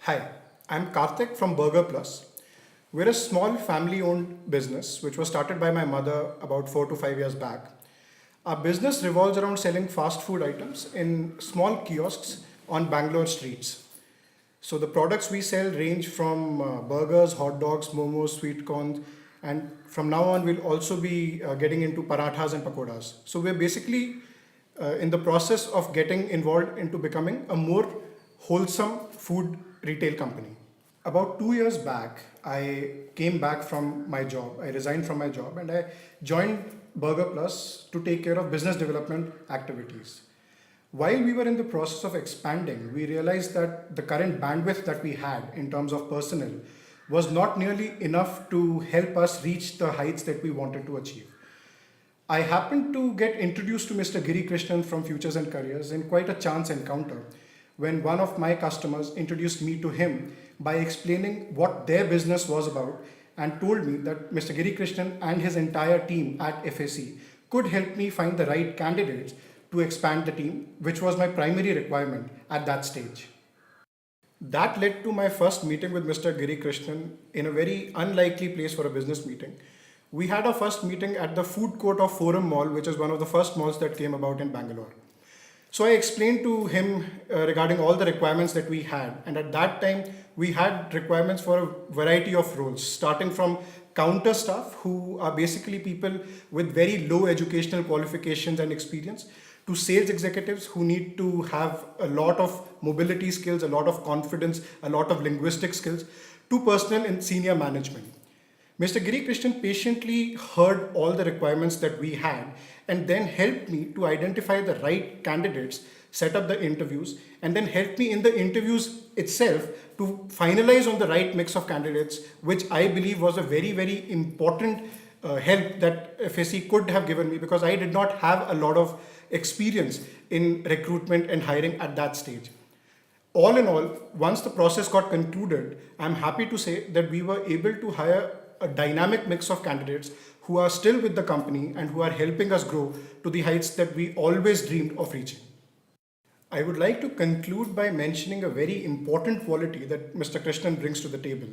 Hi, I'm Karthik from Burger Plus. We're a small family owned business which was started by my mother about 4 to 5 years back. Our business revolves around selling fast food items in small kiosks on Bangalore streets. So the products we sell range from burgers, hot dogs, momos, sweet corns, and from now on we'll also be getting into parathas and pakoras. So we're basically in the process of getting involved into becoming a more wholesome food retail company. About 2 years back, I came back from my job. I resigned from my job and I joined Burger Plus to take care of business development activities. While we were in the process of expanding, we realized that the current bandwidth that we had in terms of personnel was not nearly enough to help us reach the heights that we wanted to achieve. I happened to get introduced to Mr. Giri Krishnan from Futures and Careers in quite a chance encounter when one of my customers introduced me to him by explaining what their business was about and told me that Mr. Giri Krishnan and his entire team at FAC could help me find the right candidates to expand the team, which was my primary requirement at that stage. That led to my first meeting with Mr. Giri Krishnan in a very unlikely place for a business meeting. We had our first meeting at the food court of Forum Mall, which is one of the first malls that came about in Bangalore. So I explained to him regarding all the requirements that we had. And at that time, we had requirements for a variety of roles, starting from counter staff, who are basically people with very low educational qualifications and experience, to sales executives who need to have a lot of mobility skills, a lot of confidence, a lot of linguistic skills, to personnel in senior management. Mr. Giri Krishnan patiently heard all the requirements that we had and then helped me to identify the right candidates, set up the interviews, and then helped me in the interviews itself to finalize on the right mix of candidates, which I believe was a very, very important help that FSC could have given me because I did not have a lot of experience in recruitment and hiring at that stage. All in all, once the process got concluded, I'm happy to say that we were able to hire a dynamic mix of candidates who are still with the company and who are helping us grow to the heights that we always dreamed of reaching. I would like to conclude by mentioning a very important quality that Mr. Krishnan brings to the table,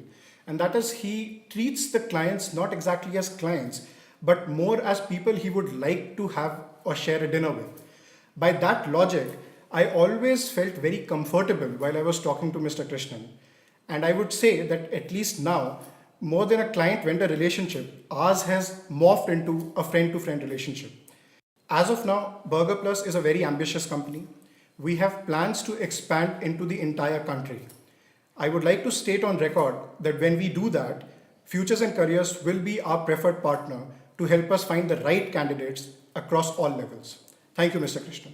and that is he treats the clients not exactly as clients, but more as people he would like to have or share a dinner with. By that logic, I always felt very comfortable while I was talking to Mr. Krishnan. And I would say that at least now, more than a client-vendor relationship, ours has morphed into a friend-to-friend relationship. As of now, Burger Plus is a very ambitious company. We have plans to expand into the entire country. I would like to state on record that when we do that, Futures and Careers will be our preferred partner to help us find the right candidates across all levels. Thank you, Mr. Krishnan.